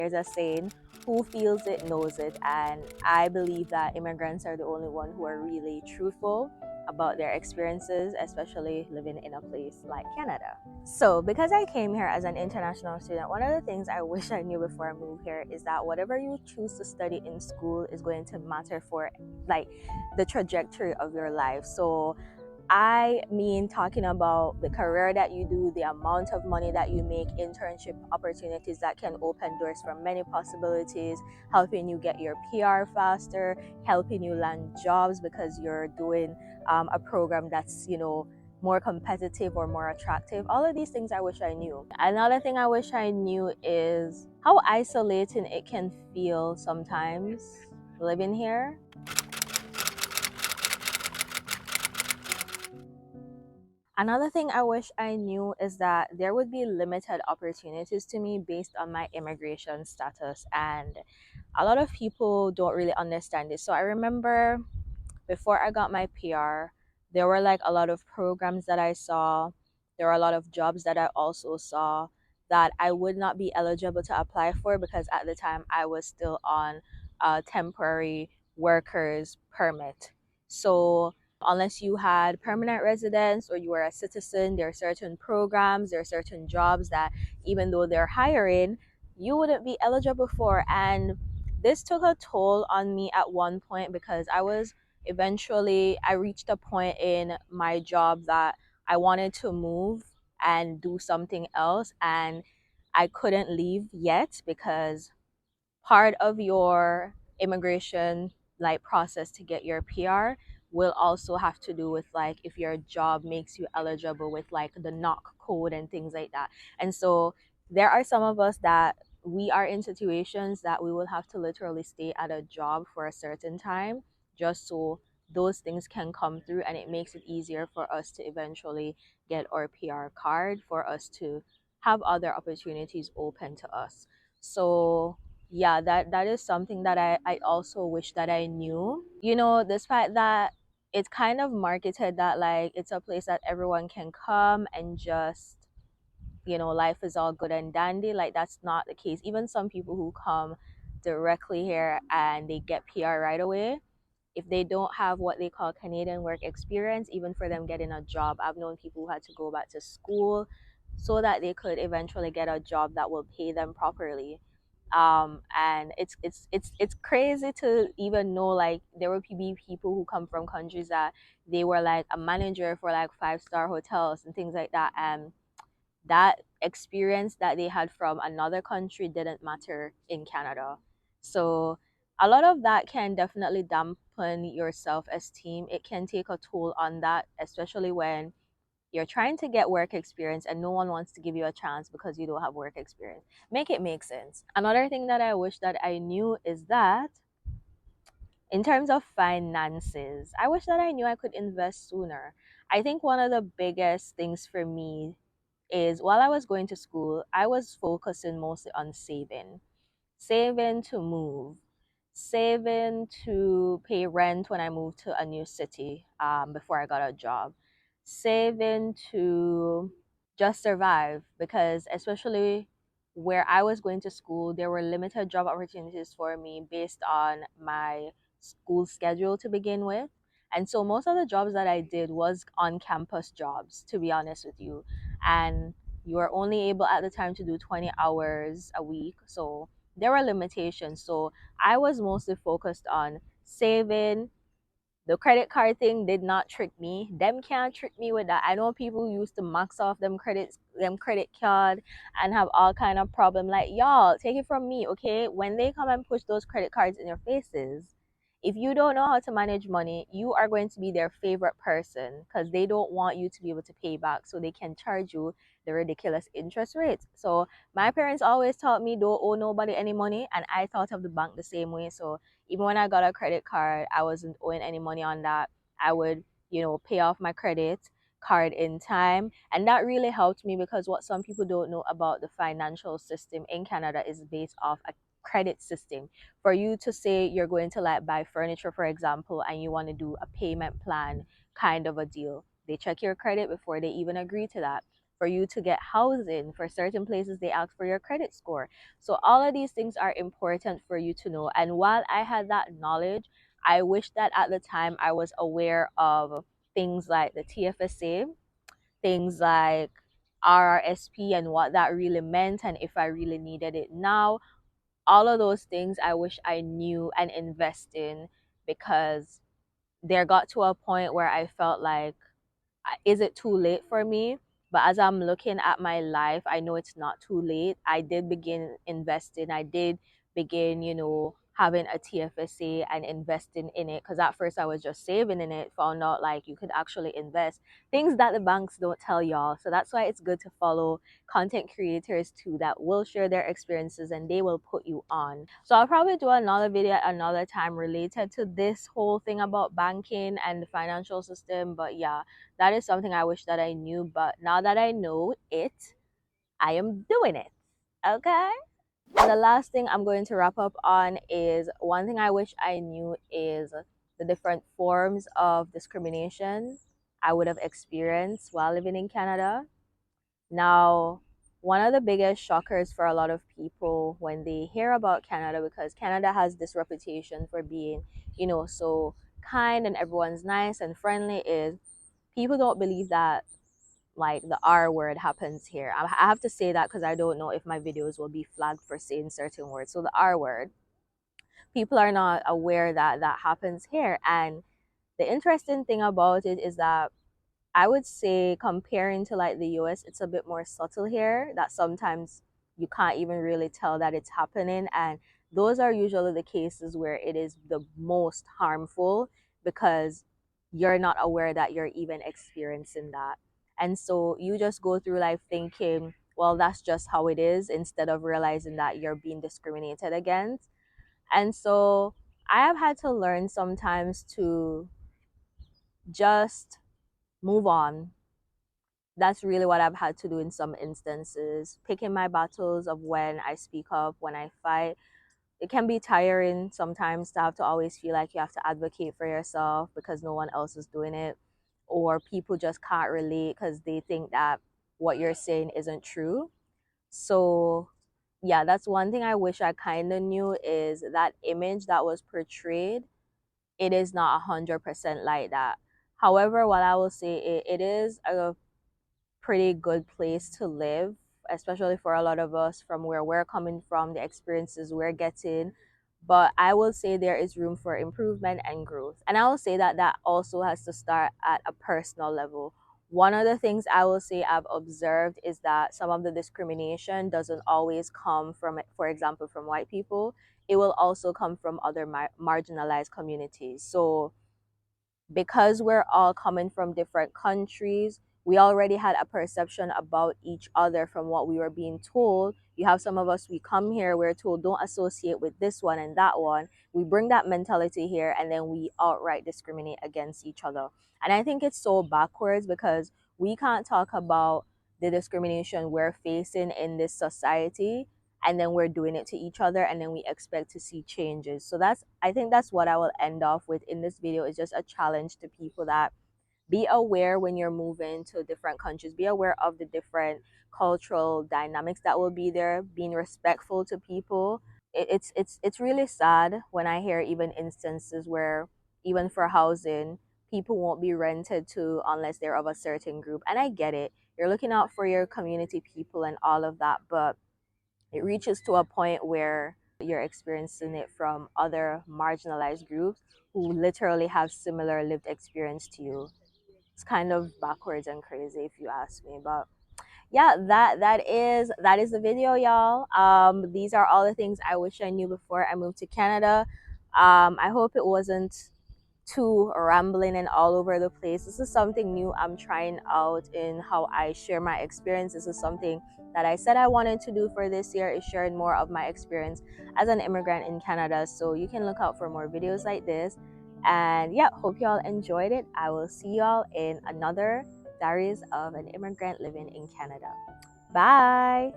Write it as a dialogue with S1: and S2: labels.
S1: There's a saying, who feels it knows it, and I believe that immigrants are the only one who are really truthful about their experiences, especially living in a place like Canada. So, because I came here as an international student, one of the things I wish I knew before I moved here is that whatever you choose to study in school is going to matter for like the trajectory of your life. So, I mean, talking about the career that you do, the amount of money that you make, internship opportunities that can open doors for many possibilities, helping you get your PR faster, helping you land jobs because you're doing a program that's, more competitive or more attractive. All of these things I wish I knew. Another thing I wish I knew is how isolating it can feel sometimes living here. Another thing I wish I knew is that there would be limited opportunities to me based on my immigration status, and a lot of people don't really understand this. So I remember before I got my PR, there were like a lot of programs that I saw, there were a lot of jobs that I also saw that I would not be eligible to apply for because at the time I was still on a temporary workers permit. So unless you had permanent residence or you were a citizen, there are certain programs, there are certain jobs that even though they're hiring, you wouldn't be eligible for. And this took a toll on me at one point because I reached a point in my job that I wanted to move and do something else, and I couldn't leave yet because part of your immigration like process to get your PR will also have to do with like if your job makes you eligible with like the knock code and things like that. And so there are some of us that we are in situations that we will have to literally stay at a job for a certain time just so those things can come through, and it makes it easier for us to eventually get our PR card for us to have other opportunities open to us. So yeah, that is something that I also wish that I knew. Despite that it's kind of marketed that like it's a place that everyone can come and just, life is all good and dandy. Like that's not the case. Even some people who come directly here and they get PR right away, if they don't have what they call Canadian work experience, even for them getting a job, I've known people who had to go back to school so that they could eventually get a job that will pay them properly. And it's crazy to even know like there will be people who come from countries that they were like a manager for like 5-star hotels and things like that, and that experience that they had from another country didn't matter in Canada. So a lot of that can definitely dampen your self-esteem. It can take a toll on that, especially when you're trying to get work experience and no one wants to give you a chance because you don't have work experience. Make it make sense. Another thing that I wish that I knew is that in terms of finances, I wish that I knew I could invest sooner. I think one of the biggest things for me is while I was going to school, I was focusing mostly on saving to move, saving to pay rent when I moved to a new city before I got a job, saving to just survive because, especially where I was going to school, there were limited job opportunities for me based on my school schedule to begin with. And so most of the jobs that I did was on campus jobs, to be honest with you. And you were only able at the time to do 20 hours a week. So there were limitations. So I was mostly focused on saving. The credit card thing did not trick me. Them can't trick me with that. I know people who used to max off them credit card and have all kind of problem. Like y'all, take it from me, okay? When they come and push those credit cards in your faces, if you don't know how to manage money, you are going to be their favorite person because they don't want you to be able to pay back, so they can charge you the ridiculous interest rates. So my parents always taught me don't owe nobody any money, and I thought of the bank the same way. So even when I got a credit card, I wasn't owing any money on that. I would, pay off my credit card in time. And that really helped me because what some people don't know about the financial system in Canada is based off a credit system. For you to say you're going to like buy furniture, for example, and you want to do a payment plan kind of a deal, they check your credit before they even agree to that. For you to get housing, for certain places, they ask for your credit score. So all of these things are important for you to know. And while I had that knowledge, I wish that at the time I was aware of things like the TFSA, things like RRSP and what that really meant and if I really needed it now. All of those things I wish I knew and invest in, because there got to a point where I felt like, is it too late for me? But as I'm looking at my life, I know it's not too late. I did begin investing. I did begin, having a TFSA and investing in it. Because at first I was just saving in it, found out like you could actually invest, things that the banks don't tell y'all. So that's why it's good to follow content creators too that will share their experiences and they will put you on. So I'll probably do another video at another time related to this whole thing about banking and the financial system. But yeah, that is something I wish that I knew, but now that I know it, I am doing it. Okay? And the last thing I'm going to wrap up on is one thing I wish I knew is the different forms of discrimination I would have experienced while living in Canada. Now, one of the biggest shockers for a lot of people when they hear about Canada, because Canada has this reputation for being, so kind and everyone's nice and friendly, is people don't believe that like the R word happens here. I have to say that because I don't know if my videos will be flagged for saying certain words. So the R word, people are not aware that that happens here. And the interesting thing about it is that I would say comparing to like the US, it's a bit more subtle here, that sometimes you can't even really tell that it's happening. And those are usually the cases where it is the most harmful, because you're not aware that you're even experiencing that. And so you just go through life thinking, well, that's just how it is, instead of realizing that you're being discriminated against. And so I have had to learn sometimes to just move on. That's really what I've had to do in some instances. Picking my battles of when I speak up, when I fight. It can be tiring sometimes to have to always feel like you have to advocate for yourself because no one else is doing it, or people just can't relate because they think that what you're saying isn't true. So, yeah, that's one thing I wish I kind of knew, is that image that was portrayed, it is not 100% like that. However, what I will say, it is a pretty good place to live, especially for a lot of us from where we're coming from, the experiences we're getting. But I will say there is room for improvement and growth. And I will say that that also has to start at a personal level. One of the things I will say I've observed is that some of the discrimination doesn't always come from, for example, from white people. It will also come from other marginalized communities. So because we're all coming from different countries, we already had a perception about each other from what we were being told. You have some of us, we come here, we're told don't associate with this one and that one. We bring that mentality here and then we outright discriminate against each other. And I think it's so backwards, because we can't talk about the discrimination we're facing in this society and then we're doing it to each other and then we expect to see changes. So I think that's what I will end off with in this video, is just a challenge to people that be aware when you're moving to different countries, be aware of the different cultural dynamics that will be there, being respectful to people. It's really sad when I hear even instances where even for housing, people won't be rented to unless they're of a certain group. And I get it, you're looking out for your community people and all of that, but it reaches to a point where you're experiencing it from other marginalized groups who literally have similar lived experience to you. It's kind of backwards and crazy if you ask me. But yeah, that is the video, y'all. These are all the things I wish I knew before I moved to Canada. I hope it wasn't too rambling and all over the place. This is something new I'm trying out in how I share my experience. This is something that I said I wanted to do for this year, is sharing more of my experience as an immigrant in Canada. So you can look out for more videos like this. And yeah, hope y'all enjoyed it. I will see y'all in another Diaries of an Immigrant Living in Canada. Bye.